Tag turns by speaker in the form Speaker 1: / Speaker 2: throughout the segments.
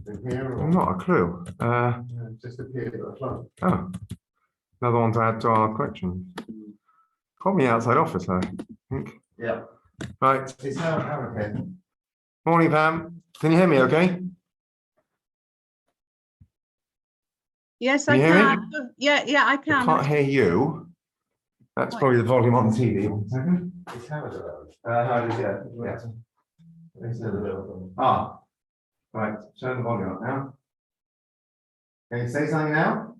Speaker 1: in here? Or?
Speaker 2: Not a clue.
Speaker 1: Yeah, it just appeared at the front.
Speaker 2: Oh, another one to add to our collection. Probably outside office, I think.
Speaker 1: Yeah.
Speaker 2: Right.
Speaker 1: It's how okay.
Speaker 2: Morning, Pam. Can you hear me okay?
Speaker 3: Yes,
Speaker 2: Can
Speaker 3: I
Speaker 2: you hear
Speaker 3: can. Yeah, I
Speaker 2: I
Speaker 3: can.
Speaker 2: can't hear you. That's probably the volume on the TV. 1 second.
Speaker 1: It's Howard around.
Speaker 2: Howard is, yeah.
Speaker 1: It's in the middle.
Speaker 2: Ah, right. Turn the volume up now. Can you say something now?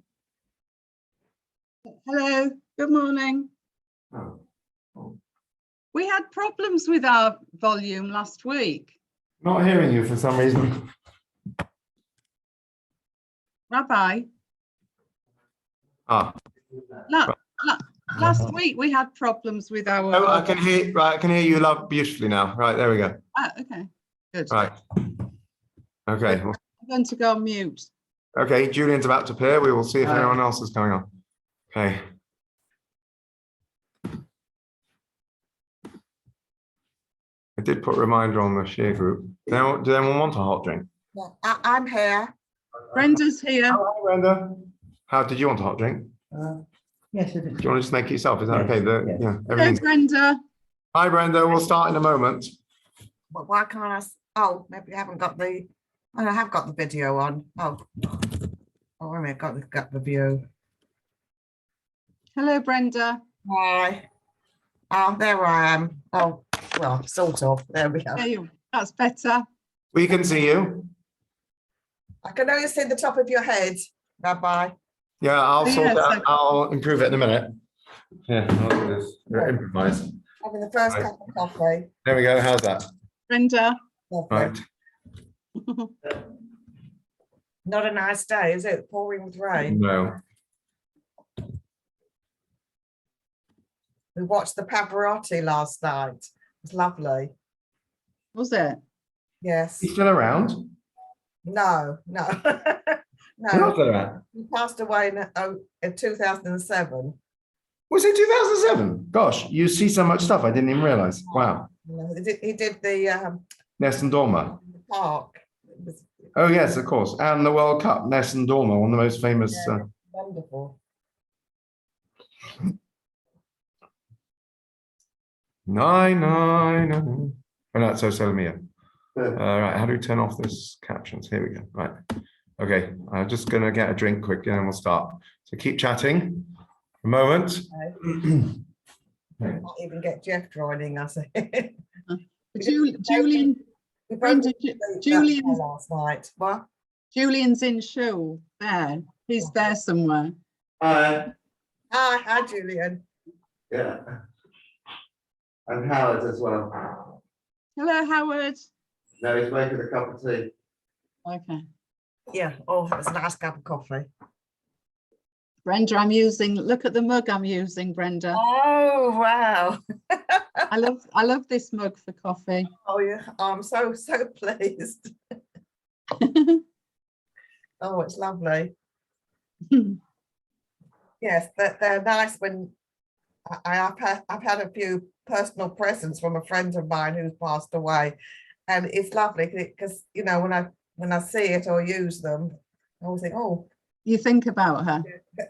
Speaker 3: Hello, good morning.
Speaker 2: Oh.
Speaker 3: We had problems with our volume last week.
Speaker 2: Not hearing you for some reason.
Speaker 3: Rabbi,
Speaker 2: Ah.
Speaker 3: last week we had problems with our.
Speaker 2: Oh, I can hear. Right, I can hear you loud beautifully now. Right, there we go.
Speaker 3: Okay, good.
Speaker 2: Right. Okay.
Speaker 3: I'm going to go on mute.
Speaker 2: Okay, Julian's about to appear. We will see if anyone else is coming on. Okay. I did put a reminder on the share group. Do anyone want a hot drink?
Speaker 4: Yeah, I'm here.
Speaker 3: Brenda's here.
Speaker 2: Oh, hi, Brenda. How did you want a hot drink?
Speaker 4: Yes, it
Speaker 2: Do you want to just make it yourself? Is that okay?
Speaker 4: Yes.
Speaker 2: Yeah.
Speaker 3: Hello,
Speaker 2: Everything's...
Speaker 3: Brenda.
Speaker 2: Hi, Brenda. We'll start in a moment.
Speaker 4: But why can't I? Oh, maybe I haven't got the. Oh, I have got the video on. Oh, wait a minute, got the view.
Speaker 3: Hello, Brenda.
Speaker 4: Hi. Oh, there I am. Oh, well, sort of. There we go.
Speaker 3: There you. That's better.
Speaker 2: We can see you.
Speaker 4: I can only see the top of your head, Rabbi.
Speaker 2: Yeah, I'll
Speaker 3: Oh,
Speaker 2: sort
Speaker 3: yes,
Speaker 2: it out.
Speaker 3: okay.
Speaker 2: I'll improve it in a minute. Yeah, I'll do this. Improvise.
Speaker 4: Having the first
Speaker 2: Right.
Speaker 4: cup of coffee.
Speaker 2: There we go. How's that?
Speaker 3: Brenda.
Speaker 4: Lovely.
Speaker 2: Right.
Speaker 4: Not a nice day, is it? Pouring with rain.
Speaker 2: No.
Speaker 4: We watched the Pavarotti last night. It was lovely.
Speaker 3: Was it?
Speaker 4: Yes.
Speaker 2: He's still around?
Speaker 4: No.
Speaker 2: He's not
Speaker 4: No.
Speaker 2: still around.
Speaker 4: He passed away in 2007.
Speaker 2: Was it 2007? Gosh, you see so much stuff I didn't even realize. Wow.
Speaker 4: You know, he did the
Speaker 2: Nessun Dorma.
Speaker 4: park. It was
Speaker 2: Oh, yes, of course. And the World Cup, Nessun Dorma, one of the most famous.
Speaker 4: wonderful.
Speaker 2: Nine. Oh, that's so Mia. Right, how do we turn off this captions? Here we go. Right. Okay, I'm just going to get a drink quickly and we'll start. So keep chatting a moment.
Speaker 4: Might even get Jeff joining us.
Speaker 3: Julian.
Speaker 4: We both
Speaker 3: Brenda,
Speaker 4: did that
Speaker 3: Julian's
Speaker 4: last night. What?
Speaker 3: Julian's in shul there. He's there somewhere.
Speaker 1: Hi.
Speaker 4: Hi, Julian.
Speaker 1: Yeah. And Howard as well.
Speaker 3: Hello, Howard.
Speaker 1: No, he's making a cup of tea.
Speaker 3: Okay.
Speaker 4: Yeah. Oh, it's a nice cup of coffee.
Speaker 3: Brenda, look at the mug I'm using, Brenda.
Speaker 4: Oh wow.
Speaker 3: I love this mug for coffee.
Speaker 4: Oh yeah. I'm so pleased. Oh, it's lovely. Yes, they're nice when I've had a few personal presents from a friend of mine who's passed away, and it's lovely because you know when I see it or use them, I always think, oh,
Speaker 3: You think about her.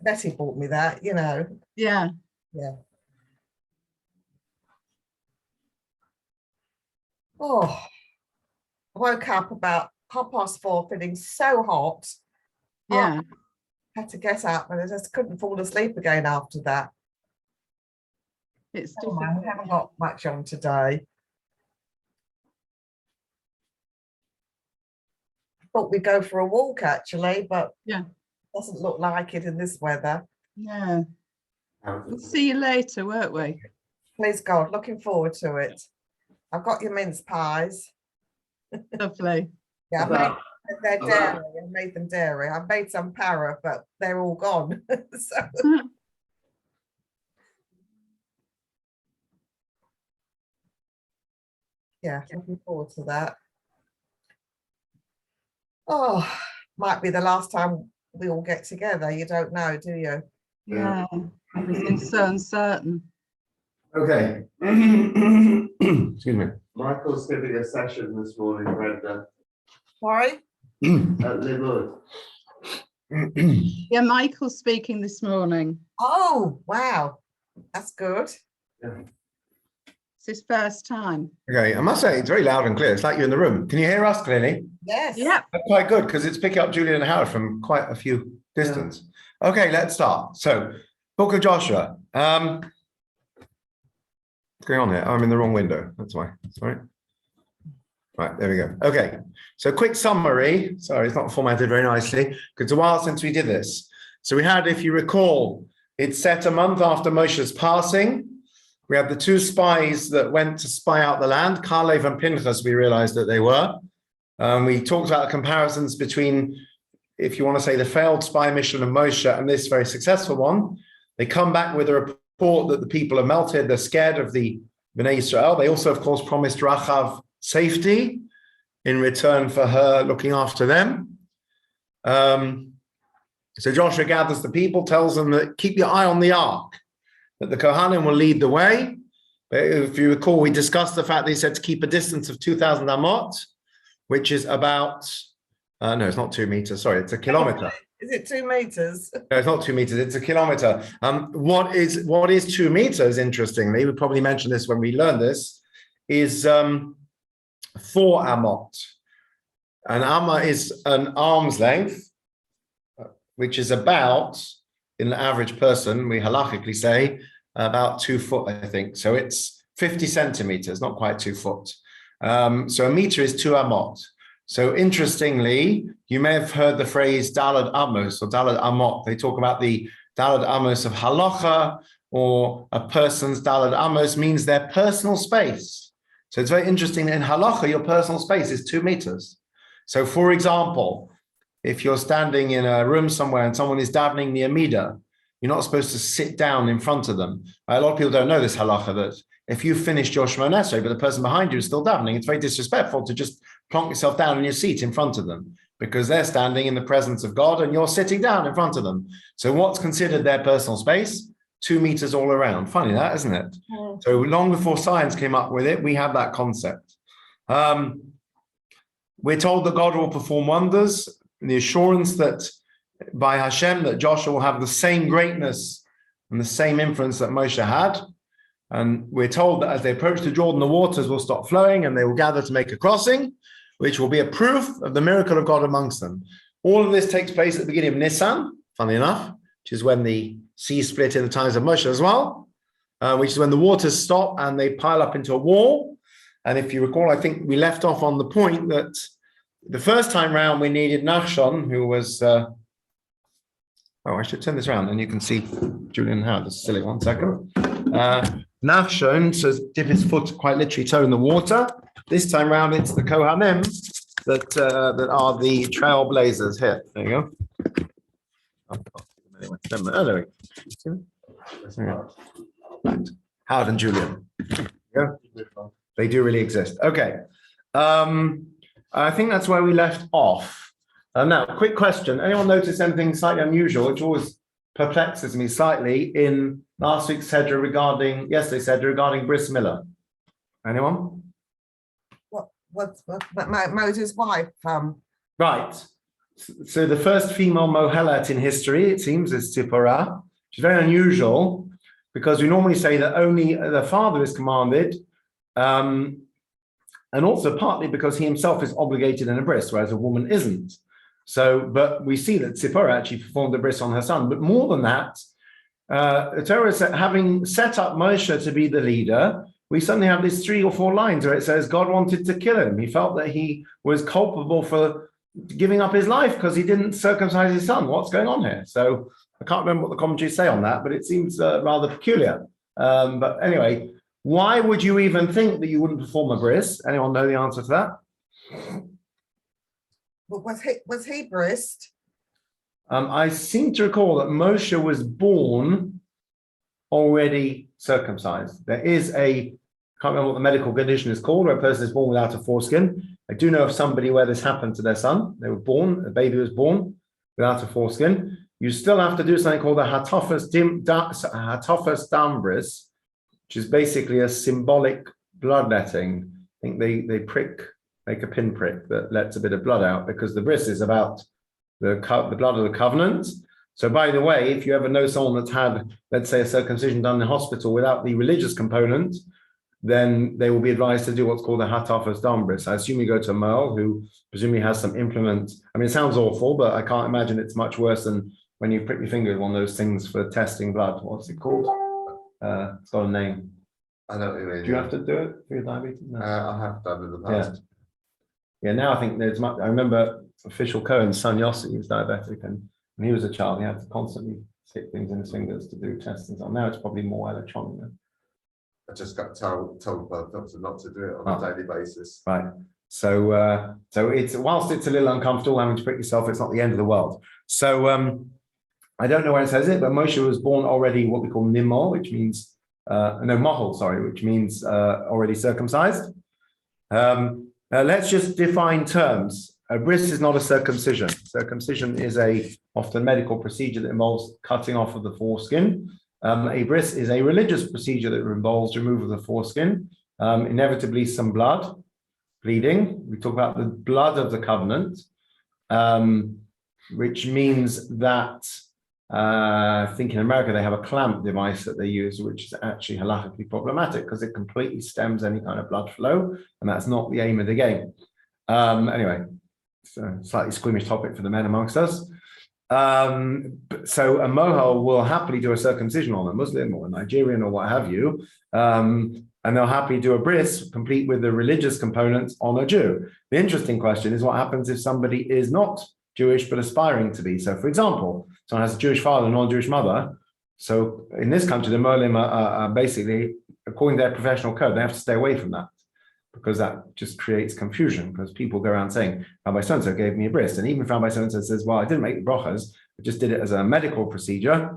Speaker 4: Betty bought me that, you know.
Speaker 3: Yeah.
Speaker 4: Yeah. Oh, I woke up about 4:30, feeling so hot.
Speaker 3: Yeah.
Speaker 4: Had to get up, and I just couldn't fall asleep again after that.
Speaker 3: It's
Speaker 4: Oh, man, we
Speaker 3: difficult.
Speaker 4: haven't got much on today. Thought we'd go for a walk actually, but
Speaker 3: Yeah.
Speaker 4: doesn't look like it in this weather.
Speaker 3: Yeah. We'll see you later, won't we?
Speaker 4: Please God, looking forward to it. I've got your mince pies.
Speaker 3: Lovely.
Speaker 4: Yeah, they're
Speaker 1: Hello.
Speaker 4: dairy. I made them dairy. I've made some para, but they're all gone. So yeah, looking forward to that. Oh, might be the last time we all get together. You don't know, do you?
Speaker 3: Yeah. Everything's so uncertain.
Speaker 2: Okay. Excuse me.
Speaker 1: Michael's giving a session this morning, Brenda.
Speaker 4: Sorry?
Speaker 1: at Limwood.
Speaker 3: Yeah, Michael's speaking this morning.
Speaker 4: Oh, wow. That's good.
Speaker 3: It's his first time.
Speaker 2: Okay, I must say, it's very loud and clear. It's like you're in the room. Can you hear us clearly?
Speaker 4: Yes.
Speaker 3: Yeah.
Speaker 2: That's quite good because it's picking up Julian and Howard from quite a few distance. Okay, let's start. So, Book of Joshua. What's going on here? I'm in the wrong window. That's why. Sorry. Right, there we go. Okay, so quick summary. Sorry, it's not formatted very nicely because it's a while since we did this. So we had, if you recall, it's set a month after Moshe's passing. We had the two spies that went to spy out the land, Kalev and Pinchas, we realized that they were. We talked about the comparisons between, if you want to say, the failed spy mission of Moshe and this very successful one. They come back with a report that the people are melted. They're scared of the Bnei Israel. They also, of course, promised Rachav safety in return for her looking after them. So Joshua gathers the people, tells them that keep your eye on the ark, that the Kohanim will lead the way. But if you recall, we discussed the fact they said to keep a distance of 2,000 amot, which is about, no, it's not 2 meters, sorry, it's a kilometer.
Speaker 4: Is it 2 meters?
Speaker 2: No, it's not 2 meters, it's a kilometer. What is 2 meters, interestingly, we probably mentioned this when we learned this, is 4 amot. An amma is an arm's length, which is about, in the average person, we halachically say, about 2 foot, I think. So it's 50 centimeters, not quite 2 foot. So a meter is 2 amot. So interestingly, you may have heard the phrase dalad amos or dalad amot. They talk about the dalad amos of halacha, or a person's dalad amos means their personal space. So it's very interesting that in halacha, your personal space is 2 meters. So for example, if you're standing in a room somewhere and someone is davening the Amida, you're not supposed to sit down in front of them. A lot of people don't know this halacha, that if you finished your Shemona Esrei, but the person behind you is still davening, it's very disrespectful to just plonk yourself down in your seat in front of them, because they're standing in the presence of God and you're sitting down in front of them. So what's considered their personal space? 2 meters all around. Funny that, isn't it? Yeah. So long before science came up with it, we had that concept. We're told that God will perform wonders, the assurance that by Hashem that Joshua will have the same greatness and the same influence that Moshe had. And we're told that as they approach the Jordan, the waters will stop flowing and they will gather to make a crossing, which will be a proof of the miracle of God amongst them. All of this takes place at the beginning of Nisan, funnily enough, which is when the sea split in the times of Moshe as well, which is when the waters stop and they pile up into a wall. And if you recall, I think we left off on the point that the first time round we needed Nachshon, who was, I should turn this around and you can see Julian Howard, this is silly, 1 second. Nachshon, so dip his foot quite literally toe in the water. This time round it's the Kohanim that are the trailblazers here. There you go. Oh, there we go. Right. Howard and Julian. Yeah. They do really exist. Okay. I think that's where we left off. Now, quick question. Anyone notice anything slightly unusual, which always perplexes me slightly, in last week's Sedra regarding, yesterday's Sedra regarding Bris Miller? Anyone?
Speaker 4: What's Moses' wife?
Speaker 2: Right. So the first female Mohelet in history, it seems, is Tzipporah, which is very unusual because we normally say that only the father is commanded, and also partly because he himself is obligated in a bris, whereas a woman isn't. So, but we see that Tzipporah actually performed the bris on her son. But more than that, the Torah said, having set up Moshe to be the leader, we suddenly have these 3 or 4 lines where it says God wanted to kill him. He felt that he was culpable for giving up his life because he didn't circumcise his son. What's going on here? So I can't remember what the commentaries say on that, but it seems rather peculiar. But anyway, why would you even think that you wouldn't perform a bris? Anyone know the answer to that?
Speaker 4: But was he brised?
Speaker 2: I seem to recall that Moshe was born already circumcised. There is I can't remember what the medical condition is called, where a person is born without a foreskin. I do know of somebody where this happened to their son. They were born, a baby was born without a foreskin. You still have to do something called a hatafas dam bris, which is basically a symbolic bloodletting. I think they prick make a pinprick that lets a bit of blood out, because the bris is about the blood of the covenant. So by the way, if you ever know someone that's had, let's say, a circumcision done in hospital without the religious component, then they will be advised to do what's called a hatafas dam bris. I assume you go to a Merle who presumably has some implement. I mean, it sounds awful, but I can't imagine it's much worse than when you prick your finger with one of those things for testing blood. What's it called? It's got a name.
Speaker 1: I know what you mean.
Speaker 2: Do you have to do it for your diabetes? No.
Speaker 1: I have done in the past.
Speaker 2: Yeah, now I think there's much. I remember Official Cohen's son Yossi was diabetic, and when he was a child, he had to constantly stick things in his fingers to do tests and so on. Now it's probably more electronic.
Speaker 1: I just got told by the doctor not to do it on a daily basis.
Speaker 2: Right. So it's, whilst it's a little uncomfortable having to prick yourself, it's not the end of the world. So I don't know where it says it, but Moshe was born already what we call nimol, which means mohel, sorry, which means already circumcised. Let's just define terms. A bris is not a circumcision. Circumcision is a often medical procedure that involves cutting off of the foreskin. A bris is a religious procedure that involves removal of the foreskin, inevitably some blood, bleeding. We talk about the blood of the covenant, which means that I think in America they have a clamp device that they use, which is actually halakhically problematic because it completely stems any kind of blood flow, and that's not the aim of the game. Anyway, it's a slightly squeamish topic for the men amongst us. So a mohel will happily do a circumcision on a Muslim or a Nigerian or what have you, and they'll happily do a bris, complete with the religious components, on a Jew. The interesting question is what happens if somebody is not Jewish but aspiring to be. So, for example, someone has a Jewish father and non-Jewish mother. So, in this country, the Molim are basically, according to their professional code, they have to stay away from that, because that just creates confusion, because people go around saying, Rabbi so-and-so gave me a bris. And even if Rabbi so-and-so says, well, I didn't make the brachas, I just did it as a medical procedure,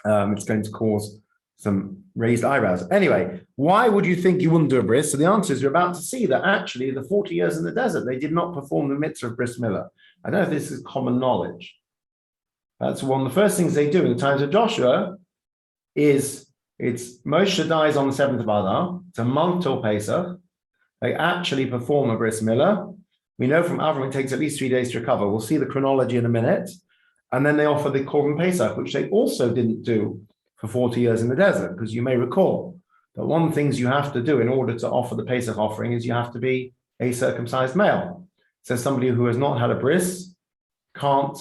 Speaker 2: it's going to cause some raised eyebrows. Anyway, why would you think you wouldn't do a bris? So the answer is you're about to see that actually the 40 years in the desert, they did not perform the mitzvah of bris milah. I don't know if this is common knowledge. That's one of the first things they do in the times of Joshua is it's Moshe dies on the 7th of Adar. It's a month till Pesach. They actually perform a bris milah. We know from Avram it takes at least 3 days to recover. We'll see the chronology in a minute. And then they offer the Korban Pesach, which they also didn't do for 40 years in the desert, because you may recall that one of the things you have to do in order to offer the Pesach offering is you have to be a circumcised male. So somebody who has not had a bris can't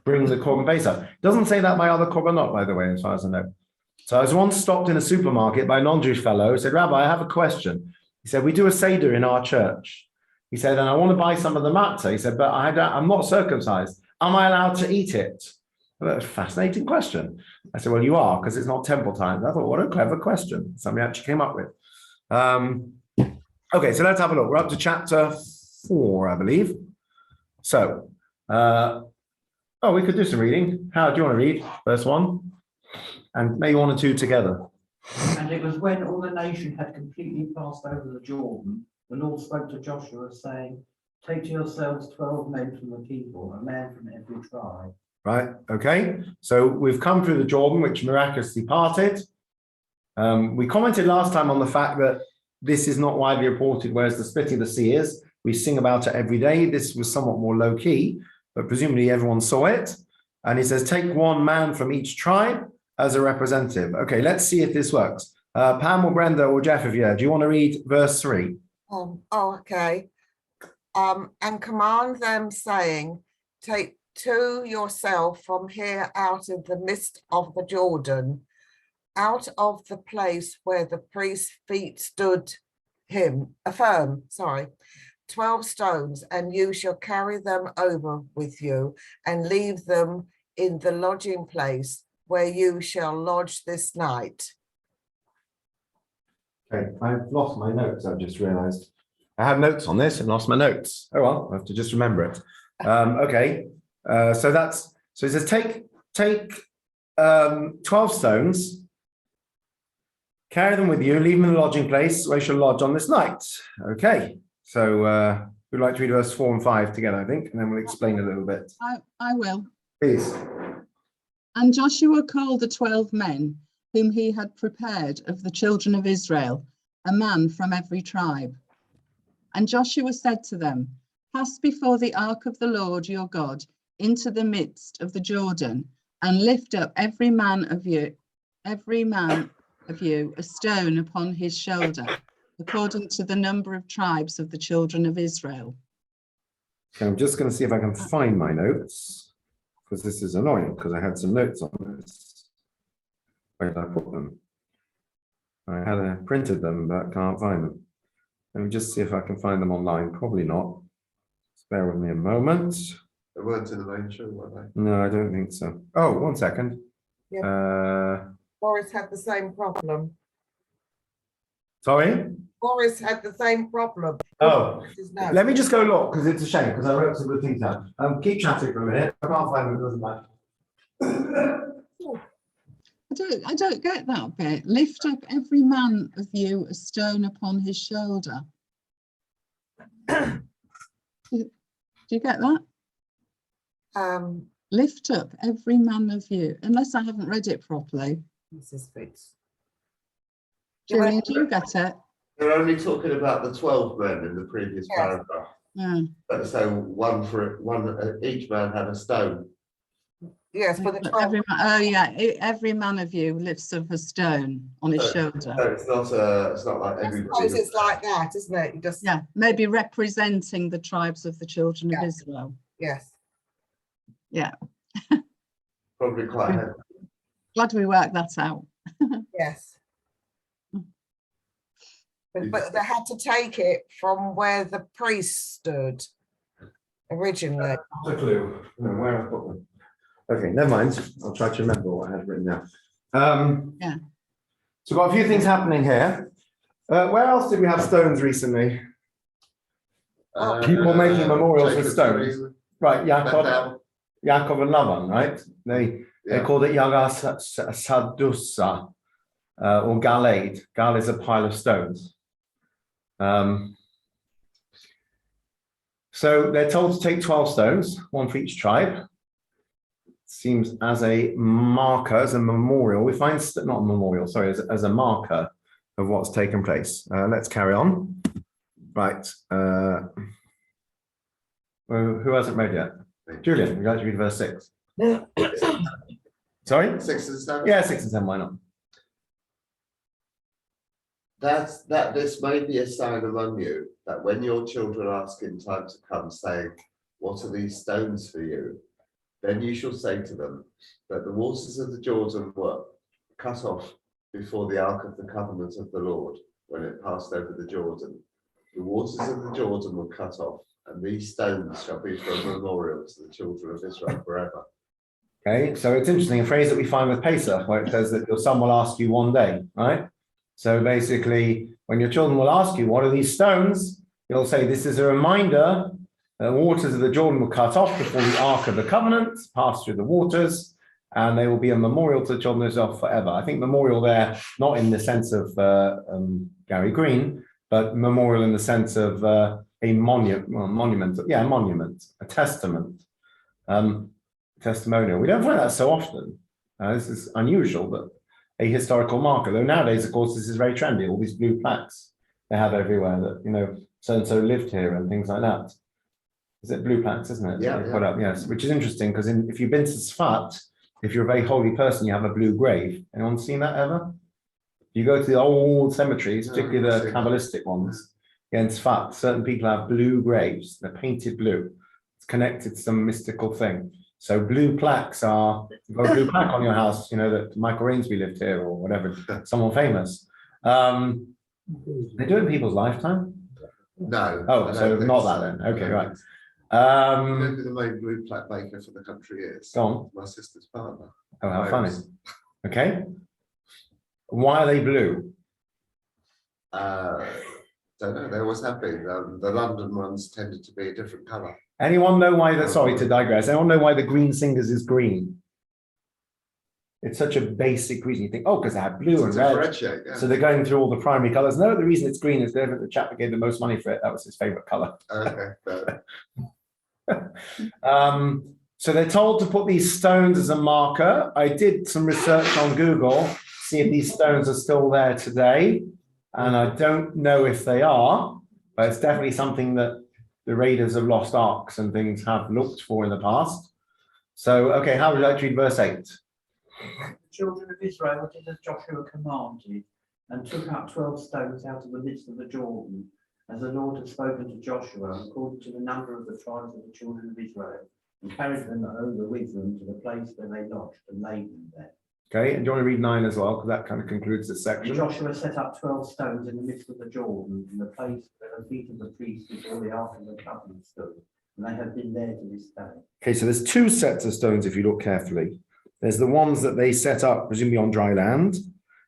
Speaker 2: bring the Korban Pesach. It doesn't say that by other Korbanot, by the way, as far as I know. So I was once stopped in a supermarket by a non-Jewish fellow who said, Rabbi, I have a question. He said, we do a Seder in our church. He said, and I want to buy some of the matzah. He said, but I'm not circumcised. Am I allowed to eat it? Well, that's a fascinating question. I said, well, you are, because it's not temple time. I thought, what a clever question somebody actually came up with. Okay, so let's have a look. We're up to chapter 4, I believe. So, we could do some reading. How do you want to read? Verse 1? And maybe 1 and 2 together.
Speaker 5: And it was when all the nation had completely passed over the Jordan, the Lord spoke to Joshua, saying, take to yourselves 12 men from the people, a man from every tribe.
Speaker 2: Right, okay. So we've come through the Jordan, which miraculously parted. We commented last time on the fact that this is not widely reported, whereas the splitting of the sea is. We sing about it every day. This was somewhat more low-key, but presumably everyone saw it. And he says, take one man from each tribe as a representative. Okay, let's see if this works. Pam or Brenda or Jeff, if do you want to read verse 3?
Speaker 4: Okay. And command them, saying, take 2 yourself from here out of the midst of the Jordan, out of the place where the priest's feet stood firm, 12 stones, and you shall carry them over with you and leave them in the lodging place where you shall lodge this night.
Speaker 2: Okay, I've lost my notes, I've just realized. I have notes on this and lost my notes. Oh well, I have to just remember it. Okay, so it says take 12 stones, carry them with you, leave them in the lodging place where you shall lodge on this night. Okay, so we'd like to read verse 4 and 5 together, I think, and then we'll explain a little bit.
Speaker 3: I will.
Speaker 2: Please.
Speaker 3: And Joshua called the 12 men whom he had prepared of the children of Israel, a man from every tribe. And Joshua said to them, pass before the ark of the Lord your God into the midst of the Jordan, and lift up every man of you a stone upon his shoulder, according to the number of tribes of the children of Israel.
Speaker 2: So I'm just going to see if I can find my notes, because this is annoying, because I had some notes on this. Where did I put them? I had printed them, but can't find them. Let me just see if I can find them online. Probably not. Just bear with me a moment.
Speaker 1: They weren't in the main show, were they?
Speaker 2: No, I don't think so. Oh, 1 second.
Speaker 4: Boris had the same problem.
Speaker 2: Sorry?
Speaker 4: Boris had the same problem.
Speaker 2: Oh,
Speaker 4: His notes.
Speaker 2: let me just go look, because it's a shame, because I wrote some good things down. Keep chatting for a minute. I can't find them, it doesn't matter.
Speaker 3: I don't get that bit. Lift up every man of you a stone upon his shoulder. Do you get that? Lift up every man of you, unless I haven't read it properly.
Speaker 4: Mrs. Fitz.
Speaker 3: Julian, do you get it?
Speaker 1: They're only talking about the 12 men in the previous
Speaker 4: Yes.
Speaker 1: paragraph.
Speaker 3: Yeah.
Speaker 1: But so each man had a stone.
Speaker 4: Yes, for the
Speaker 3: But
Speaker 4: 12.
Speaker 3: every man of you lifts up a stone on his shoulder.
Speaker 1: So it's not like
Speaker 4: I
Speaker 1: everybody.
Speaker 4: suppose it's like that, isn't it? You just,
Speaker 3: Yeah, maybe representing the tribes of the children of
Speaker 4: Yeah.
Speaker 3: Israel.
Speaker 4: yes.
Speaker 1: Probably quite heavy.
Speaker 3: Glad we worked that out.
Speaker 4: Yes. But they had to take it from where the priest stood originally.
Speaker 2: Not a clue. No, where I put them. Okay, never mind. I'll try to remember what I had written down.
Speaker 3: Yeah.
Speaker 2: So we've got a few things happening here. Where else did we have stones recently? People making memorials with
Speaker 1: Jacob's
Speaker 2: stones.
Speaker 1: reason.
Speaker 2: Right,
Speaker 1: Bethel.
Speaker 2: Yaakov and Lavan, right? They
Speaker 1: Yeah.
Speaker 2: called it Yagas Sadusa or Galade. Gal is a pile of stones. So they're told to take 12 stones, one for each tribe. Seems as a marker, as a memorial. We find, not a memorial, sorry, as a marker of what's taken place. Let's carry on. Right. Who hasn't read yet? Julian, would you like to read verse 6? Sorry?
Speaker 1: 6 and 7.
Speaker 2: Yeah, 6 and 7, why not?
Speaker 1: That this may be a sign among you, that when your children ask in time to come, saying, what are these stones for you? Then you shall say to them, that the waters of the Jordan were cut off before the ark of the covenant of the Lord, when it passed over the Jordan. The waters of the Jordan were cut off, and these stones shall be for a memorial to the children of Israel forever.
Speaker 2: Okay, so it's interesting, a phrase that we find with Pesach, where it says that your son will ask you one day, right? So basically, when your children will ask you, what are these stones? You'll say, this is a reminder the waters of the Jordan were cut off before the Ark of the Covenant passed through the waters, and they will be a memorial to the children of Israel forever. I think memorial there, not in the sense of Gary Green, but memorial in the sense of a monument, a testament, testimonial. We don't find that so often. This is unusual, but a historical marker. Though nowadays, of course, this is very trendy. All these blue plaques they have everywhere that, you know, so-and-so lived here and things like that. Is it blue plaques, isn't it?
Speaker 1: Yeah,
Speaker 2: They put up, yes, which is interesting because if you've been to Sfat, if you're a very holy person, you have a blue grave. Anyone seen that ever? You go to the old cemeteries,
Speaker 1: No,
Speaker 2: particularly
Speaker 1: I've
Speaker 2: the
Speaker 1: seen that.
Speaker 2: Kabbalistic ones, in Sfat, certain people have blue graves. They're painted blue. It's connected to some mystical thing. So blue plaques are, you've got a blue plaque on your house, you know, that Michael Rainsby lived here or whatever, someone famous. They do it in people's lifetime?
Speaker 1: No.
Speaker 2: Oh,
Speaker 1: I
Speaker 2: so
Speaker 1: don't think
Speaker 2: not
Speaker 1: so.
Speaker 2: that then. Okay,
Speaker 1: I don't
Speaker 2: right.
Speaker 1: think so. You know
Speaker 2: Um,
Speaker 1: who the main blue plaque maker for the country is?
Speaker 2: Go on.
Speaker 1: My sister's partner.
Speaker 2: Oh, how funny.
Speaker 1: Wales.
Speaker 2: Okay. Why are they blue?
Speaker 1: Don't know, they always have been. The London ones tended to be a different colour.
Speaker 2: Anyone know why that? Sorry to digress. Anyone know why the Green Singers is green? It's such a basic reason. You think, oh, because they have blue and
Speaker 1: To
Speaker 2: red.
Speaker 1: differentiate, yeah.
Speaker 2: So they're going through all the primary colors. No, the reason it's green is the chap that gave the most money for it. That was his favorite color.
Speaker 1: Okay, but
Speaker 2: So they're told to put these stones as a marker. I did some research on Google, see if these stones are still there today. And I don't know if they are, but it's definitely something that the raiders of lost arks and things have looked for in the past. So, okay, how would you like to read verse 8?
Speaker 5: The children of Israel did as Joshua commanded, and took up 12 stones out of the midst of the Jordan, as the Lord had spoken to Joshua, according to the number of the tribes of the children of Israel, and carried them over with them to the place where they lodged and laid them there.
Speaker 2: Okay, and do you want to read 9 as well? Because that kind of concludes this
Speaker 5: And
Speaker 2: section.
Speaker 5: Joshua set up 12 stones in the midst of the Jordan, in the place where the feet of the priests before the ark of the covenant stood, and they have been there to this day.
Speaker 2: Okay, so there's 2 sets of stones if you look carefully. There's the ones that they set up, presumably on dry land.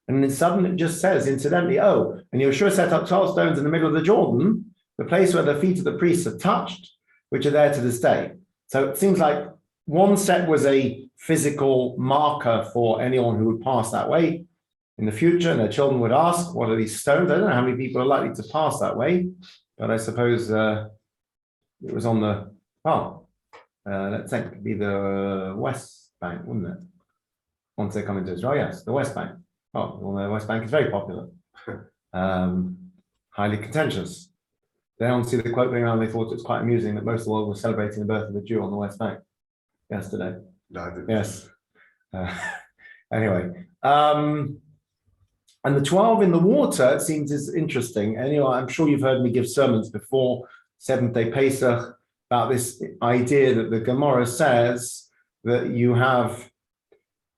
Speaker 2: And then suddenly it just says, incidentally, oh, and Yeshua set up 12 stones in the middle of the Jordan, the place where the feet of the priests have touched, which are there to this day. So it seems like one set was a physical marker for anyone who would pass that way in the future, and their children would ask, what are these stones? I don't know how many people are likely to pass that way, but I suppose it was on the, let's think, it could be the West Bank, wouldn't it? Once they come into Israel, yes, the West Bank. Oh, well, the West Bank is very popular, highly contentious. They don't see the quote going around. They thought it was quite amusing that most of the world was celebrating the birth of a Jew on the West Bank yesterday.
Speaker 1: No, I didn't.
Speaker 2: Yes. Anyway, and the 12 in the water, it seems, is interesting. Anyway, I'm sure you've heard me give sermons before, Seventh Day Pesach, about this idea that the Gemara says that you have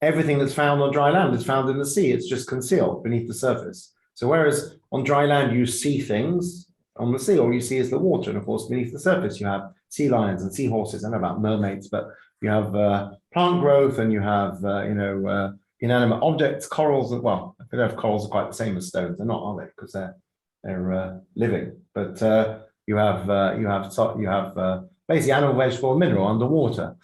Speaker 2: everything that's found on dry land is found in the sea. It's just concealed beneath the surface. So whereas on dry land you see things, on the sea all you see is the water, and of course beneath the surface you have sea lions and seahorses. I don't know about mermaids, but you have plant growth, and you have inanimate objects, corals. Well, I don't know if corals are quite the same as stones. They're not, are they? Because they're living. But you have basically animal, vegetable, and mineral underwater.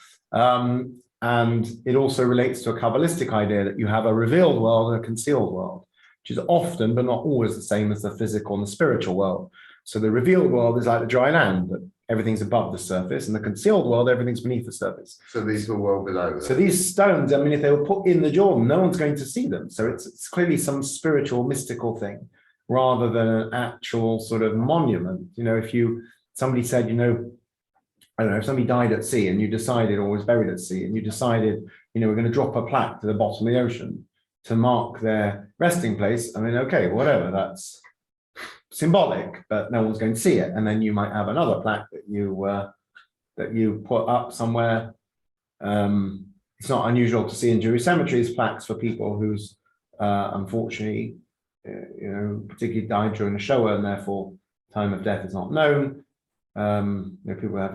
Speaker 2: And it also relates to a Kabbalistic idea that you have a revealed world and a concealed world, which is often, but not always, the same as the physical and the spiritual world. So the revealed world is like the dry land, that everything's above the surface, and the concealed world, everything's beneath the surface.
Speaker 1: So these were well below.
Speaker 2: So these stones, I mean, if they were put in the Jordan, no one's going to see them. So it's clearly some spiritual, mystical thing, rather than an actual sort of monument. You know, if somebody said, I don't know, if somebody died at sea and you decided, or was buried at sea, and you decided, we're going to drop a plaque to the bottom of the ocean to mark their resting place. I mean, okay, whatever, that's symbolic, but no one's going to see it. And then you might have another plaque that you put up somewhere. It's not unusual to see in Jewish cemeteries plaques for people who's unfortunately, particularly died during the Shoah, and therefore time of death is not known. People have,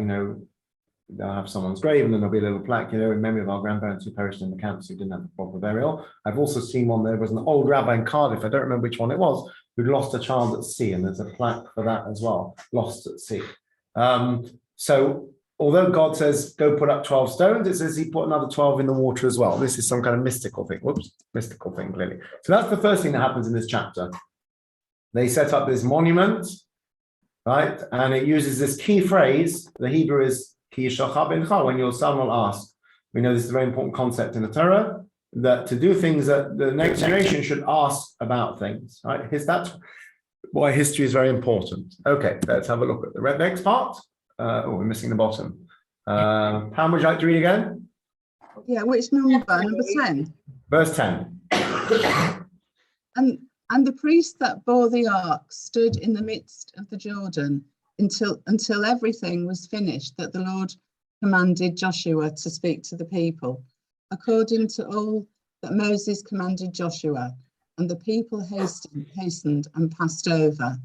Speaker 2: they'll have someone's grave, and then there'll be a little plaque, in memory of our grandparents who perished in the camps who didn't have a proper burial. I've also seen one. There was an old rabbi in Cardiff, I don't remember which one it was, who'd lost a child at sea, and there's a plaque for that as well, lost at sea. So although God says, go put up 12 stones, it says he put another 12 in the water as well. This is some kind of mystical thing. Mystical thing, clearly. So that's the first thing that happens in this chapter. They set up this monument, right? And it uses this key phrase. The Hebrew is ki yishalcha b'ncha, when your son will ask. We know this is a very important concept in the Torah, that to do things that the next generation should ask about things, right? That's why history is very important. Okay, let's have a look at the next part. We're missing the bottom. Pam, would you like to read again?
Speaker 3: Yeah, which number? Number 10.
Speaker 2: Verse 10.
Speaker 3: And the priest that bore the ark stood in the midst of the Jordan until everything was finished that the Lord commanded Joshua to speak to the people, according to all that Moses commanded Joshua. And the people hastened and passed over.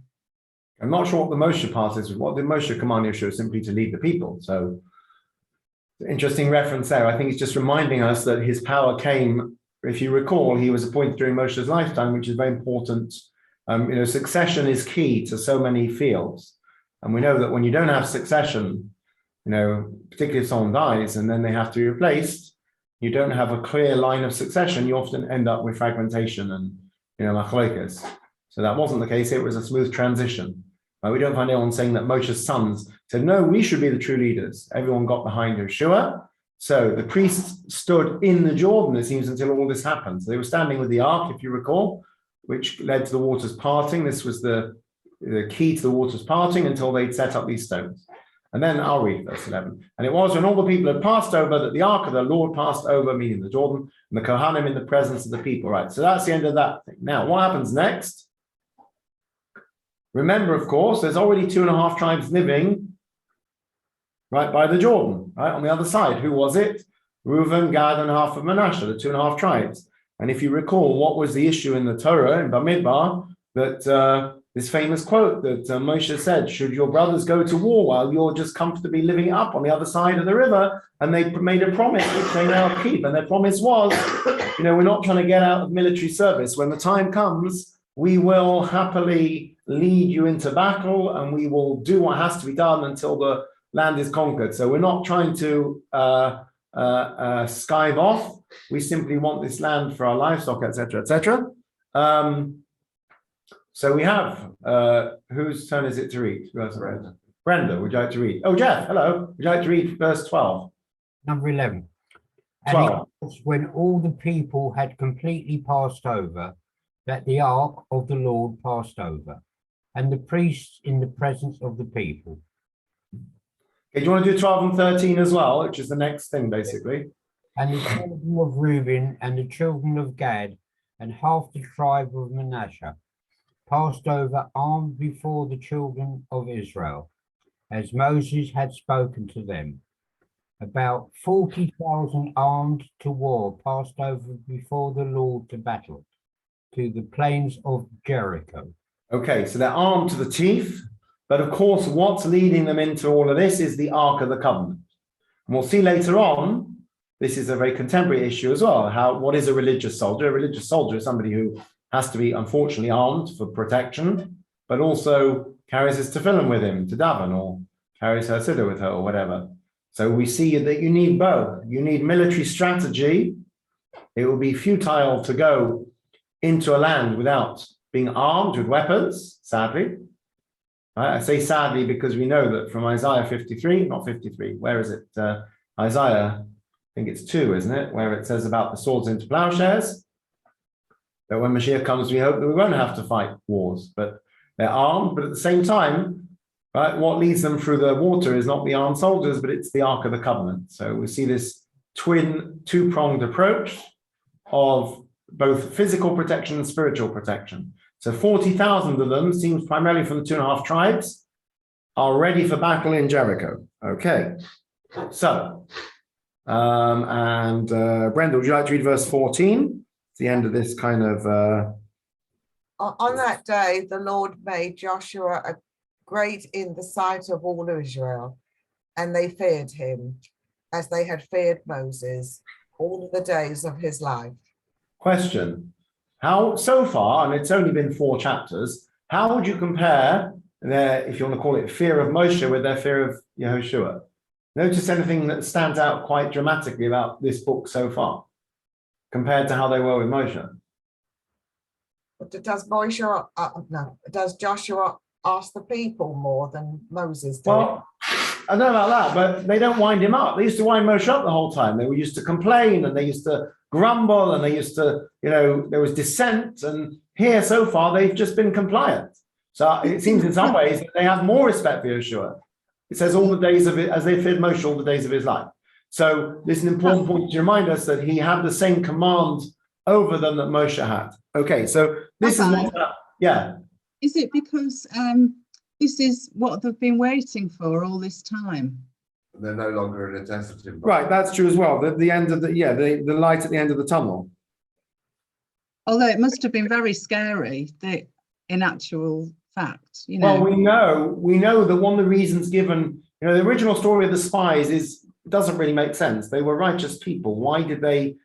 Speaker 2: I'm not sure what the Moshe part is. What did Moshe command Yeshua? Simply to lead the people. So, interesting reference there. I think it's just reminding us that his power came. If you recall, he was appointed during Moshe's lifetime, which is very important. Succession is key to so many fields. And we know that when you don't have succession, particularly if someone dies and then they have to be replaced, you don't have a clear line of succession, you often end up with fragmentation and, machlokes. So that wasn't the case. It was a smooth transition. We don't find anyone saying that Moshe's sons said, no, we should be the true leaders. Everyone got behind Yeshua. So the priests stood in the Jordan, it seems, until all this happened. So they were standing with the ark, if you recall, which led to the waters parting. This was the the key to the waters parting until they'd set up these stones. And then I'll read verse 11. And it was when all the people had passed over that the ark of the Lord passed over, meaning the Jordan, and the Kohanim in the presence of the people. Right, so that's the end of that thing. Now, what happens next? Remember, of course, there's already 2.5 tribes living right by the Jordan, right on the other side. Who was it? Reuben, Gad, and half of Manasseh, the 2.5 tribes. And if you recall, what was the issue in the Torah, in Bamidbar, that this famous quote that Moshe said, should your brothers go to war while you're just comfortably living up on the other side of the river? And they made a promise which they now keep. And their promise was, we're not trying to get out of military service. When the time comes, we will happily lead you into battle and we will do what has to be done until the land is conquered. So we're not trying to skive off. We simply want this land for our livestock, etc., etc. So we have, whose turn is it to read? Who hasn't read? Brenda, would you like to read? Oh, Jeff, hello. Would you like to read verse 12?
Speaker 6: Number 11. And
Speaker 2: 12.
Speaker 6: it was when all the people had completely passed over, that the ark of the Lord passed over, and the priests in the presence of the people.
Speaker 2: Okay, do you want to do 12 and 13 as well, which is the next thing, basically?
Speaker 6: And the children of Reuben and the children of Gad and half the tribe of Manasseh passed over armed before the children of Israel, as Moses had spoken to them. About 40,000 armed to war passed over before the Lord to battle, to the plains of Jericho.
Speaker 2: Okay, so they're armed to the teeth, but of course, what's leading them into all of this is the Ark of the Covenant. And we'll see later on, this is a very contemporary issue as well. What is a religious soldier? A religious soldier is somebody who has to be, unfortunately, armed for protection, but also carries his tefillin with him to daven, or carries her siddur with her, or whatever. So we see that you need both. You need military strategy. It will be futile to go into a land without being armed with weapons, sadly. Right? I say sadly because we know that from Isaiah 53, not 53, where is it? Isaiah, I think it's 2, isn't it? Where it says about the swords into plowshares. That when Mashiach comes, we hope that we won't have to fight wars, but they're armed. But at the same time, right, what leads them through the water is not the armed soldiers, but it's the Ark of the Covenant. So we see this two-pronged approach of both physical protection and spiritual protection. So 40,000 of them, seems primarily from the 2.5 tribes, are ready for battle in Jericho. Okay, so, Brenda, would you like to read verse 14? It's the end of this kind of...
Speaker 4: On that day, the Lord made Joshua great in the sight of all Israel, and they feared him as they had feared Moses all the days of his life.
Speaker 2: Question. How, so far, and it's only been 4 chapters, how would you compare their, if you want to call it, fear of Moshe with their fear of Yehoshua? Notice anything that stands out quite dramatically about this book so far, compared to how they were with Moshe?
Speaker 4: But does Joshua ask the people more than Moses did?
Speaker 2: Well, I don't know about that, but they don't wind him up. They used to wind Moshe up the whole time. They were used to complain and they used to grumble and they used to, there was dissent. And here so far, they've just been compliant. So it seems in some ways that they have more respect for Yeshua. It says all the days of it, as they feared Moshe all the days of his life. So this is an important point to remind us that he had the same command over them that Moshe had. Okay, so this is what, yeah.
Speaker 3: Is it because this is what they've been waiting for all this time?
Speaker 1: They're no longer in a desert environment.
Speaker 2: Right, that's true as well. The end of the light at the end of the tunnel.
Speaker 3: Although it must have been very scary, that in actual fact,
Speaker 2: Well, we know that one of the reasons given, the original story of the spies doesn't really make sense. They were righteous people. Why did they,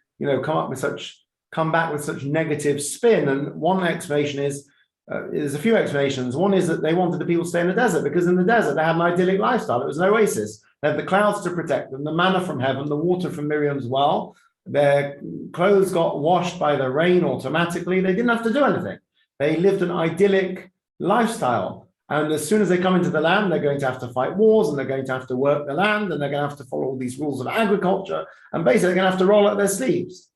Speaker 2: come back with such negative spin? And one explanation is, there's a few explanations. One is that they wanted the people to stay in the desert because in the desert they had an idyllic lifestyle. It was an oasis. They had the clouds to protect them, the manna from heaven, the water from Miriam's well. Their clothes got washed by the rain automatically. They didn't have to do anything. They lived an idyllic lifestyle. And as soon as they come into the land, they're going to have to fight wars and they're going to have to work the land and they're going to have to follow all these rules of agriculture. And basically they're going to have to roll up their sleeves.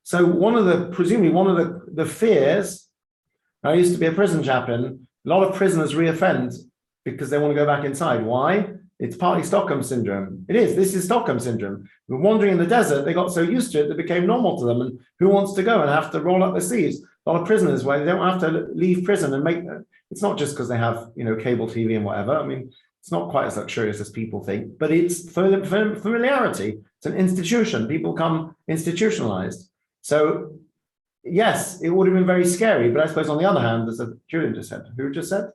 Speaker 2: So presumably one of the fears, I used to be a prison chaplain, A lot of prisoners reoffend because they want to go back inside. Why? It's partly Stockholm syndrome. It is. This is Stockholm syndrome. We're wandering in the desert. They got so used to it, it became normal to them. And who wants to go and have to roll up their sleeves? A lot of prisoners where they don't have to leave prison and make. It's not just because they have, cable TV and whatever. I mean, it's not quite as luxurious as people think, but it's for familiarity. It's an institution. People come institutionalized. So yes, it would have been very scary. But I suppose on the other hand, as Julian just said, who just said?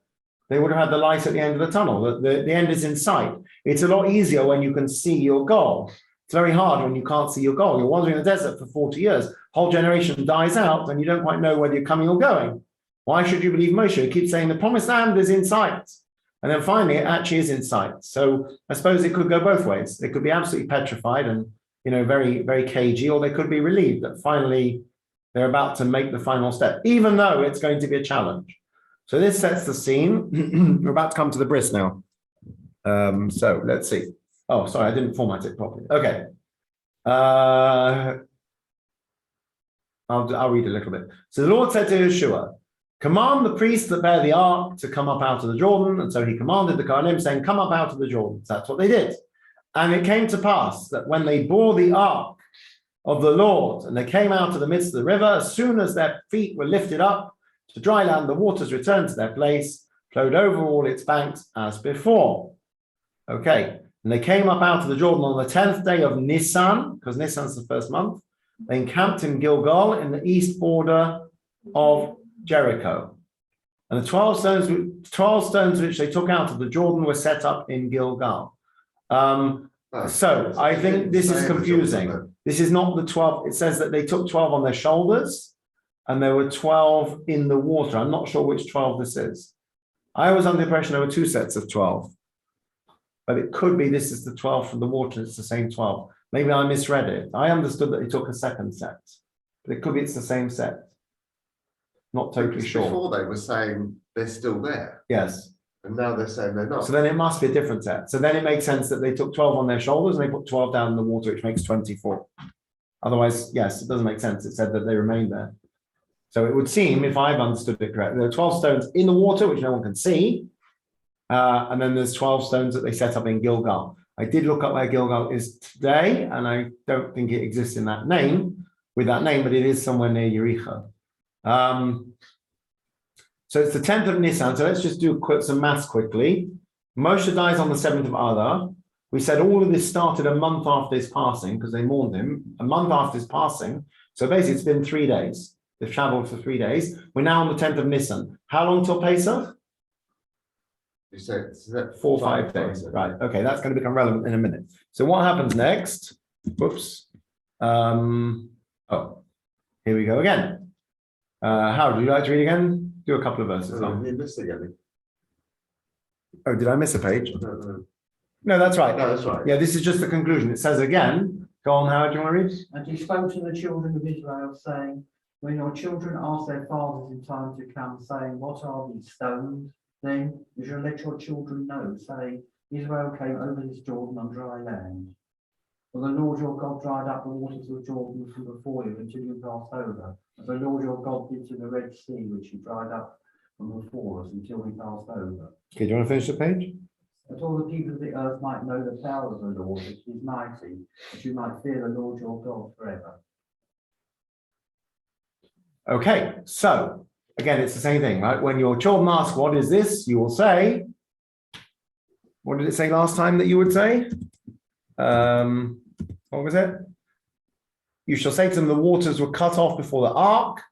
Speaker 2: They would have had the light at the end of the tunnel. The end is in sight. It's a lot easier when you can see your goal. It's very hard when you can't see your goal. You're wandering in the desert for 40 years. Whole generation dies out and you don't quite know whether you're coming or going. Why should you believe Moshe? He keeps saying the promised land is in sight. And then finally, it actually is in sight. So I suppose it could go both ways. They could be absolutely petrified and, very, very cagey, or they could be relieved that finally they're about to make the final step, even though it's going to be a challenge. So this sets the scene. We're about to come to the bris now. So let's see. Oh, sorry, I didn't format it properly. Okay. I'll read a little bit. So the Lord said to Yeshua, command the priests that bear the ark to come up out of the Jordan. And so he commanded the Kohanim, saying, come up out of the Jordan. So that's what they did. And it came to pass that when they bore the ark of the Lord and they came out of the midst of the river, as soon as their feet were lifted up to dry land, the waters returned to their place, flowed over all its banks as before. Okay, and they came up out of the Jordan on the 10th day of Nisan, because Nisan's the first month. They encamped in Gilgal in the east border of Jericho. And the 12 stones which they took out of the Jordan were set up in Gilgal. So I think this is confusing. This is not the 12. It says that they took 12 on their shoulders and there were 12 in the water. I'm not sure which 12 this is. I was under the impression there were 2 sets of 12. But it could be this is the 12 from the water. It's the same 12. Maybe I misread it. I understood that they took a second set. But it could be it's the same set. Not totally
Speaker 1: Because
Speaker 2: sure.
Speaker 1: Before they were saying they're still there,
Speaker 2: Yes.
Speaker 1: and now they're saying they're not.
Speaker 2: So then it must be a different set. So then it makes sense that they took 12 on their shoulders and they put 12 down in the water, which makes 24. Otherwise, yes, it doesn't make sense. It said that they remained there. So it would seem, if I've understood it correctly, there are 12 stones in the water, which no one can see. And then there's 12 stones that they set up in Gilgal. I did look up where Gilgal is today, and I don't think it exists in that name, with that name, but it is somewhere near Jericho. So it's the 10th of Nisan. So let's just do some maths quickly. Moshe dies on the 7th of Adar. We said all of this started a month after his passing because they mourned him. A month after his passing. So basically it's been 3 days. They've traveled for 3 days. We're now on the 10th of Nisan. How long till Pesach?
Speaker 1: You said
Speaker 2: 4 or 5 days. Right. Okay, that's going to become relevant in a minute. So what happens next? Whoops. Oh, here we go again. Howard, would you like to read again? Do a couple of verses.
Speaker 1: You missed it, Yanni.
Speaker 2: Oh, did I miss a page?
Speaker 1: I don't know.
Speaker 2: No, that's right.
Speaker 1: No, that's right.
Speaker 2: Yeah, this is just the conclusion. It says again. Go on, Howard, do you want to read?
Speaker 5: And he spoke to the children of Israel, saying, when your children ask their fathers in time to come, saying, what are these stones? Then you shall let your children know, saying, Israel came over this Jordan on dry land. For the Lord your God dried up the waters of Jordan from before you until you passed over. As the Lord your God did to the Red Sea, which he dried up from before us until we passed over.
Speaker 2: Okay, do you want to finish the page?
Speaker 5: That all the people of the earth might know the power of the Lord, which is mighty, that you might fear the Lord your God forever.
Speaker 2: Okay, so again, it's the same thing, right? When your children ask, what is this? You will say, what did it say last time that you would say? What was it? You shall say to them, the waters were cut off before the ark.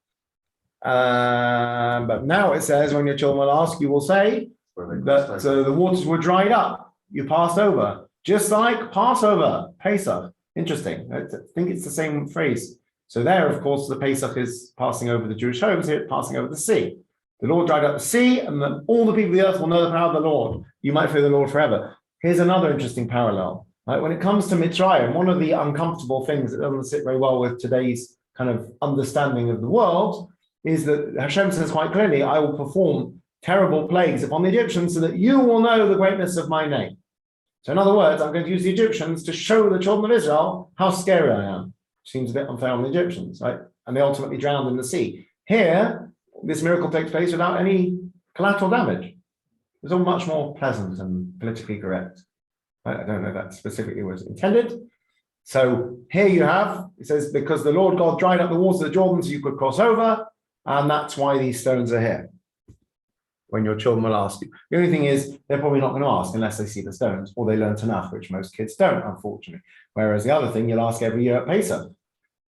Speaker 2: But now it says, when your children will ask, you will say that the waters were dried up. You passed over. Just like Passover, Pesach. Interesting. I think it's the same phrase. So there, of course, the Pesach is passing over the Jewish homes, here it's passing over the sea. The Lord dried up the sea, and all the people of the earth will know the power of the Lord. You might fear the Lord forever. Here's another interesting parallel. Right? When it comes to Mitzrayim, one of the uncomfortable things that doesn't sit very well with today's kind of understanding of the world is that Hashem says quite clearly, I will perform terrible plagues upon the Egyptians so that you will know the greatness of my name. So in other words, I'm going to use the Egyptians to show the children of Israel how scary I am. Seems a bit unfair on the Egyptians, right? And they ultimately drowned in the sea. Here, this miracle takes place without any collateral damage. It's all much more pleasant and politically correct. I don't know that specifically was intended. So here you have, it says, because the Lord God dried up the waters of the Jordan so you could cross over, and that's why these stones are here. When your children will ask you. The only thing is, they're probably not going to ask unless they see the stones, or they learn Tanakh, which most kids don't, unfortunately. Whereas the other thing, you'll ask every year at Pesach,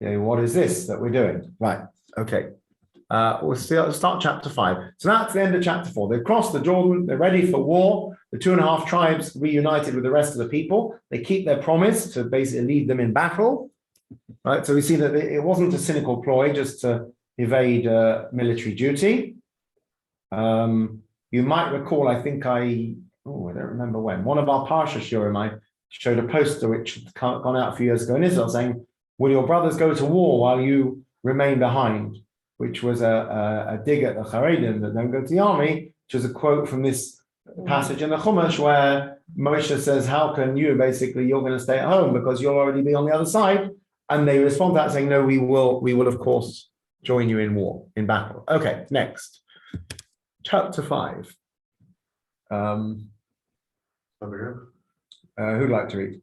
Speaker 2: what is this that we're doing? Right, okay. We'll start chapter 5. So that's the end of chapter 4. They've crossed the Jordan, they're ready for war. The 2.5 tribes reunited with the rest of the people. They keep their promise to basically lead them in battle. Right, so we see that it wasn't a cynical ploy just to evade military duty. You might recall, I don't remember when, one of our Parsha Shurim, I showed a poster which had gone out a few years ago in Israel saying, will your brothers go to war while you remain behind? Which was a dig at the Haredim that don't go to the army, which is a quote from this passage in the Chumash where Moshe says, how can you, basically, you're going to stay at home because you'll already be on the other side. And they respond to that saying, no, we will of course join you in war, in battle. Okay, next. Chapter 5. Who'd like to read?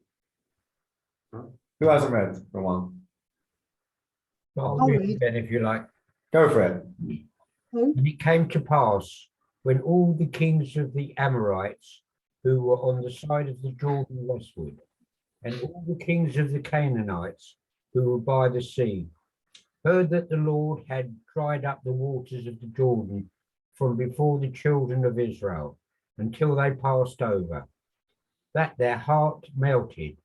Speaker 2: Who hasn't read the one?
Speaker 6: I'll
Speaker 3: I'll
Speaker 6: read
Speaker 3: read.
Speaker 6: again if you like.
Speaker 2: Go for it.
Speaker 6: And it came to pass, when all the kings of the Amorites who were on the side of the Jordan westward, and all the kings of the Canaanites who were by the sea, heard that the Lord had dried up the waters of the Jordan from before the children of Israel until they passed over, that their heart melted,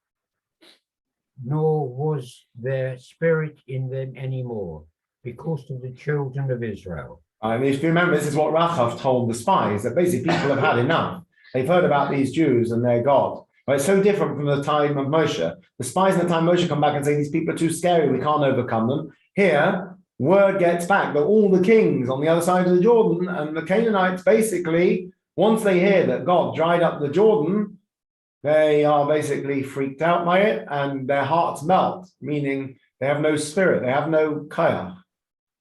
Speaker 6: nor was there spirit in them any more, because of the children of Israel.
Speaker 2: And if you remember, this is what Rachav told the spies, that basically people have had enough. They've heard about these Jews and their God. But it's so different from the time of Moshe. The spies in the time of Moshe come back and say, these people are too scary, we can't overcome them. Here, word gets back that all the kings on the other side of the Jordan and the Canaanites, basically, once they hear that God dried up the Jordan, they are basically freaked out by it and their hearts melt, meaning they have no spirit, they have no kayach.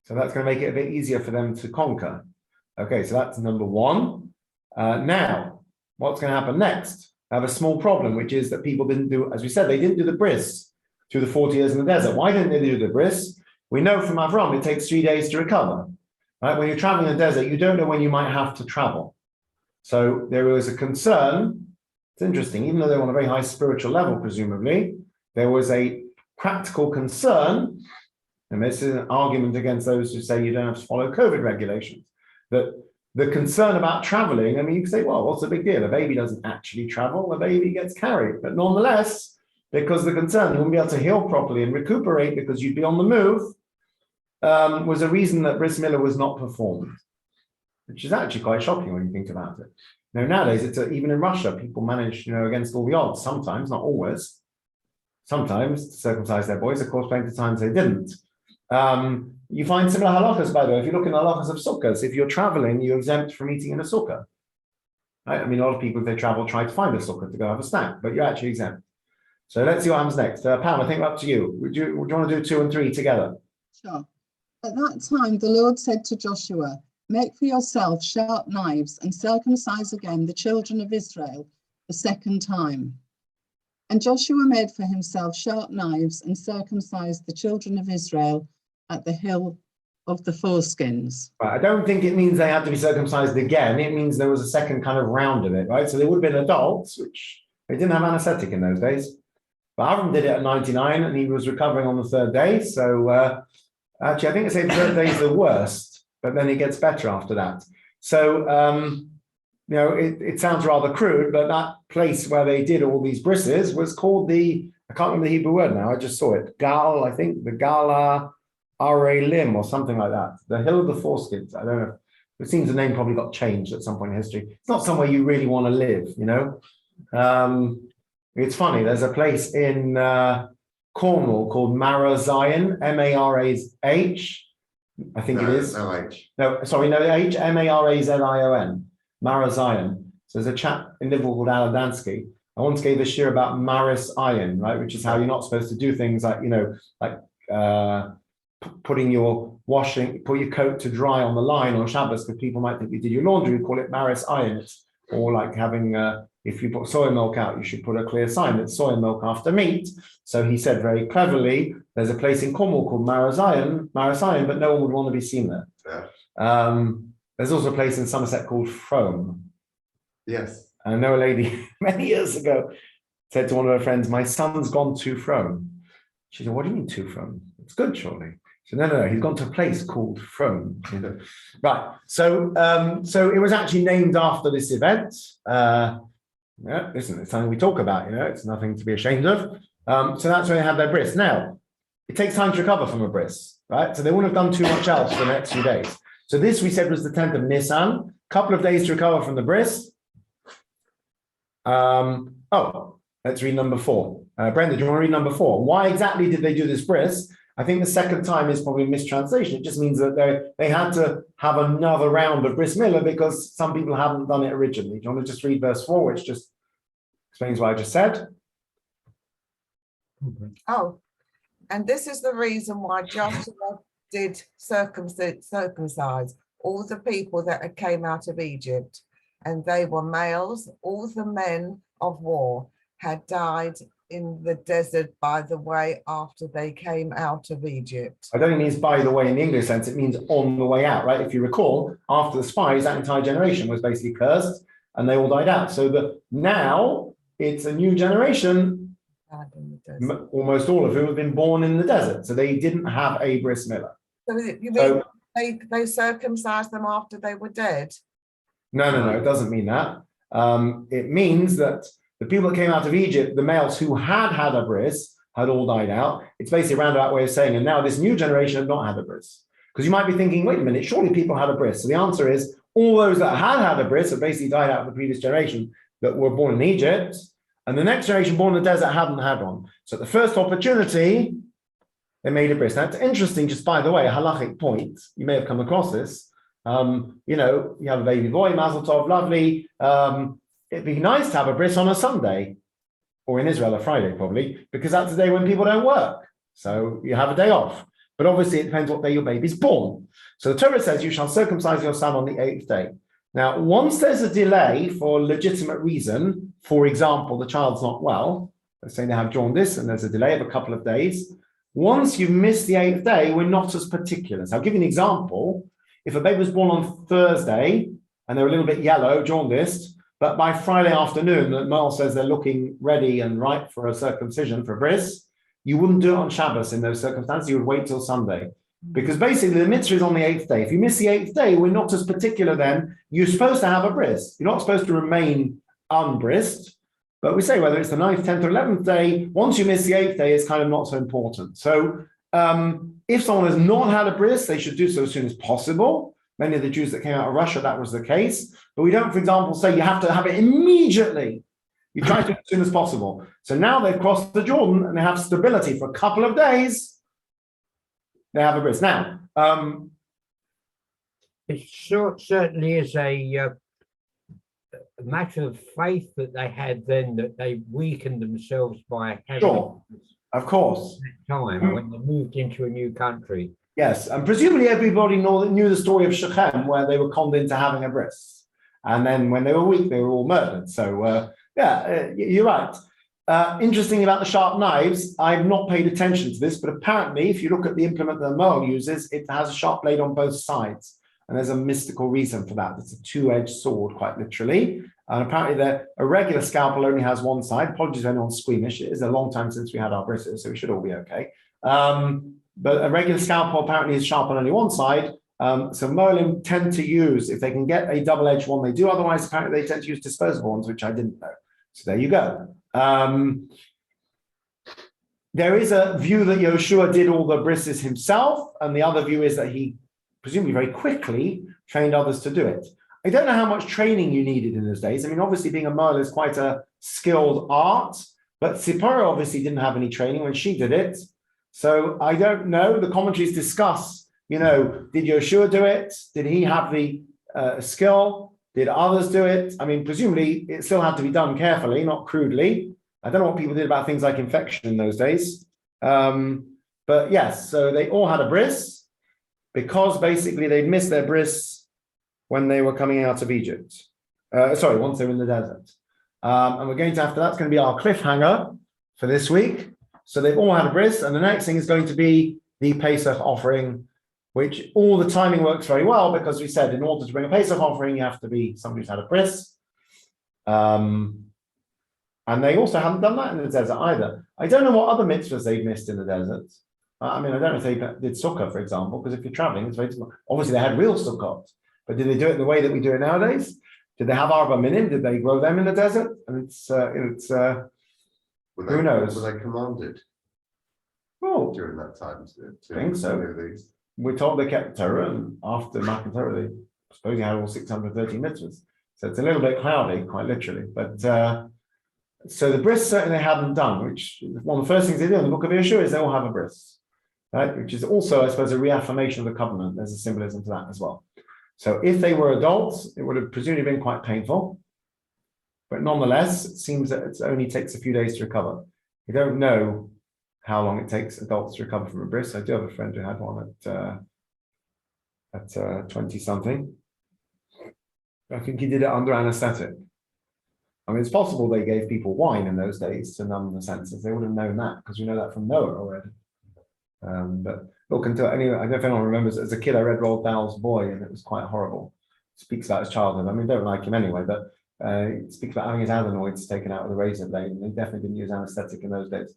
Speaker 2: So that's going to make it a bit easier for them to conquer. Okay, so that's number 1. Now, what's going to happen next? I have a small problem, which is that people didn't do, as we said, they didn't do the bris through the 40 years in the desert. Why didn't they do the bris? We know from Avram it takes 3 days to recover. Right? When you're traveling in the desert, you don't know when you might have to travel. So there was a concern. It's interesting, even though they're on a very high spiritual level, presumably, there was a practical concern. And this is an argument against those who say you don't have to follow COVID regulations. That the concern about traveling, I mean, you can say, well, what's the big deal? A baby doesn't actually travel, a baby gets carried. But nonetheless, because the concern you wouldn't be able to heal properly and recuperate because you'd be on the move, was a reason that Bris Milah was not performed, which is actually quite shocking when you think about it. Now, nowadays, even in Russia, people manage, against all the odds, sometimes, not always, sometimes to circumcise their boys. Of course, plenty of times they didn't. You find similar halachas, by the way. If you look in the halachas of sukkahs, if you're traveling, you're exempt from eating in a sukkah. Right? I mean, a lot of people, if they travel, try to find a sukkah to go have a snack, but you're actually exempt. So let's see what happens next. Pam, I think we're up to you. Would you want to do 2 and 3 together?
Speaker 3: Sure. At that time, the Lord said to Joshua, make for yourself sharp knives and circumcise again the children of Israel the second time. And Joshua made for himself sharp knives and circumcised the children of Israel at the hill of the foreskins.
Speaker 2: Right, I don't think it means they had to be circumcised again. It means there was a second kind of round of it, right? So they would have been adults, which they didn't have anesthetic in those days. But Avram did it at 99 and he was recovering on the 3rd day. So actually, I think they say the 3rd day is the worst, but then it gets better after that. So, it sounds rather crude, but that place where they did all these brisses was called I can't remember the Hebrew word now, I just saw it. Gal, I think, the Gala Arelim or something like that. The Hill of the Foreskins. I don't know. It seems the name probably got changed at some point in history. It's not somewhere you really want to live, It's funny, there's a place in Cornwall called Marazion, M-A-R-A-H, I think it is.
Speaker 1: No H.
Speaker 2: No, sorry, no H, M-A-R-A-Z-I-O-N, Marazion. So there's a chap in Liverpool called Alan Dansky. I once gave a shir about Maris Iron, right, which is how you're not supposed to do things like, putting your put your coat to dry on the line on Shabbos, because people might think you did your laundry. We call it maris ayin, or like having if you put soy milk out, you should put a clear sign that soy milk after meat. So he said very cleverly, there's a place in Cornwall called Maris Ayin, but no one would want to be seen there.
Speaker 1: Yeah.
Speaker 2: There's also a place in Somerset called Frome.
Speaker 1: Yes.
Speaker 2: And I know a lady many years ago said to one of her friends, "My son's gone to Frome." She said, "What do you mean to Frome? It's good, surely." She said, no, he's gone to a place called Frome. Right. So it was actually named after this event. Yeah, listen, it's something we talk about, it's nothing to be ashamed of. So that's when they have their bris. Now, it takes time to recover from a bris, right? So they wouldn't have done too much else for the next few days. So this we said was the 10th of Nisan, couple of days to recover from the bris. Let's read number 4. Brenda, do you want to read number 4? Why exactly did they do this bris? I think the second time is probably a mistranslation. It just means that they had to have another round of bris milah because some people haven't done it originally. Do you want to just read verse 4, which just explains what I just said?
Speaker 4: Oh, and this is the reason why Joshua did circumcise all the people that came out of Egypt, and they were males. All the men of war had died in the desert by the way after they came out of Egypt.
Speaker 2: I don't think it means by the way in the English sense, it means on the way out, right? If you recall, after the spies, that entire generation was basically cursed and they all died out. So now it's a new generation,
Speaker 4: Died in the desert.
Speaker 2: almost all of whom have been born in the desert. So they didn't have a bris milah.
Speaker 4: So you mean they circumcised them after they were dead?
Speaker 2: No, it doesn't mean that. It means that the people that came out of Egypt, the males who had a bris, had all died out. It's basically a roundabout way of saying, and now this new generation have not had a bris. Because you might be thinking, wait a minute, surely people had a bris. So the answer is, all those that had a bris have basically died out of the previous generation that were born in Egypt, and the next generation born in the desert hadn't had one. So at the first opportunity, they made a bris. Now it's interesting, just by the way, a halachic point, you may have come across this. You have a baby boy, Mazel Tov, lovely. It'd be nice to have a bris on a Sunday, or in Israel a Friday probably, because that's the day when people don't work. So you have a day off. But obviously it depends what day your baby's born. So the Torah says you shall circumcise your son on the 8th day. Now, once there's a delay for a legitimate reason, for example, the child's not well, let's say they have jaundice and there's a delay of a couple of days. Once you miss the 8th day, we're not as particular. So I'll give you an example. If a baby was born on Thursday and they're a little bit yellow, jaundiced, but by Friday afternoon, the male says they're looking ready and ripe for a circumcision, for a bris, you wouldn't do it on Shabbos in those circumstances. You would wait till Sunday. Because basically the mitzvah is on the 8th day. If you miss the 8th day, we're not as particular then. You're supposed to have a bris. You're not supposed to remain unbrissed. But we say whether it's the 9th, 10th, or 11th day, once you miss the 8th day, it's kind of not so important. So if someone has not had a bris, they should do so as soon as possible. Many of the Jews that came out of Russia, that was the case. But we don't, for example, say you have to have it immediately. You try to do it as soon as possible. So now they've crossed the Jordan and they have stability for a couple of days. They have a bris. Now,
Speaker 6: it certainly is a matter of faith that they had then, that they weakened themselves by having
Speaker 2: Sure. Of course.
Speaker 6: time when they moved into a new country.
Speaker 2: Yes, and presumably everybody knew the story of Shechem, where they were conned into having a bris. And then when they were weak, they were all murdered. So, you're right. Interesting about the sharp knives, I've not paid attention to this, but apparently if you look at the implement that the Moel uses, it has a sharp blade on both sides. And there's a mystical reason for that. It's a two-edged sword, quite literally. And apparently a regular scalpel only has one side. Apologies if anyone's squeamish. It is a long time since we had our brisses, so we should all be okay. But a regular scalpel apparently is sharp on only one side. So Moelim tend to use, if they can get a double-edged one, they do. Otherwise, apparently they tend to use disposable ones, which I didn't know. So there you go. There is a view that Yoshua did all the brisses himself, and the other view is that he presumably very quickly trained others to do it. I don't know how much training you needed in those days. I mean, obviously being a Moel is quite a skilled art, but Sipporah obviously didn't have any training when she did it. So I don't know. The commentaries discuss, did Yoshua do it? Did he have the skill? Did others do it? I mean, presumably it still had to be done carefully, not crudely. I don't know what people did about things like infection in those days. But yes, so they all had a bris because basically they'd missed their bris when they were coming out of Egypt. Sorry, once they were in the desert. And we're going to that's going to be our cliffhanger for this week. So they've all had a bris, and the next thing is going to be the Pesach offering, which all the timing works very well because we said in order to bring a Pesach offering, you have to be somebody who's had a bris. And they also haven't done that in the desert either. I don't know what other mitzvahs they've missed in the desert. I mean, I don't know if they did sukkah, for example, because if you're traveling, it's very difficult. Obviously they had real sukkot, but did they do it the way that we do it nowadays? Did they have arba minim? Did they grow them in the desert? And who knows?
Speaker 1: Were they commanded
Speaker 2: Oh,
Speaker 1: during that time to
Speaker 2: Think so.
Speaker 1: do these?
Speaker 2: we're told they kept Torah, and after Matan Torah, they supposedly had all 613 mitzvahs. So it's a little bit cloudy, quite literally. But so the bris certainly they hadn't done, which one of the first things they do in the book of Yeshua is they all have a bris, right? Which is also, I suppose, a reaffirmation of the covenant. There's a symbolism to that as well. So if they were adults, it would have presumably been quite painful. But nonetheless, it seems that it only takes a few days to recover. We don't know how long it takes adults to recover from a bris. I do have a friend who had one at 20 something. I think he did it under anesthetic. I mean, it's possible they gave people wine in those days to numb the senses. They would have known that because we know that from Noah already. But look, until anyway, I don't know if anyone remembers, as a kid, I read Roald Dahl's Boy, and it was quite horrible. It speaks about his childhood. I mean, don't like him anyway, but it speaks about having his adenoids taken out with a razor blade, and they definitely didn't use anesthetic in those days.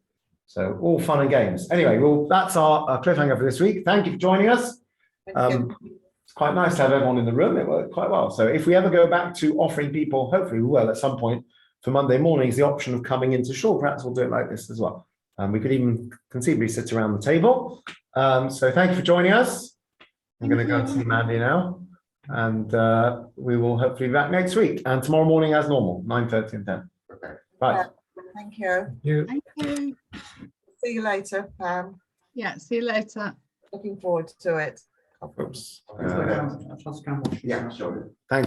Speaker 2: So all fun and games. Anyway, well, that's our cliffhanger for this week. Thank you for joining us. It's quite nice to have everyone in the room. It worked quite well. So if we ever go back to offering people, hopefully we will at some point for Monday mornings, the option of coming into shul, perhaps we'll do it like this as well. We could even conceivably sit around the table. So thank you for joining us. I'm going to go and see Mandy now, and we will hopefully be back next week and tomorrow morning as normal, 9:30 and 10.
Speaker 1: Okay.
Speaker 2: Right.
Speaker 4: Thank you.
Speaker 3: Thank you.
Speaker 4: See you later, Pam.
Speaker 3: Yeah, see you later.
Speaker 4: Looking forward to it.
Speaker 2: Oops.
Speaker 5: I'll try to scan what she
Speaker 1: Yeah,
Speaker 5: has.
Speaker 1: sure.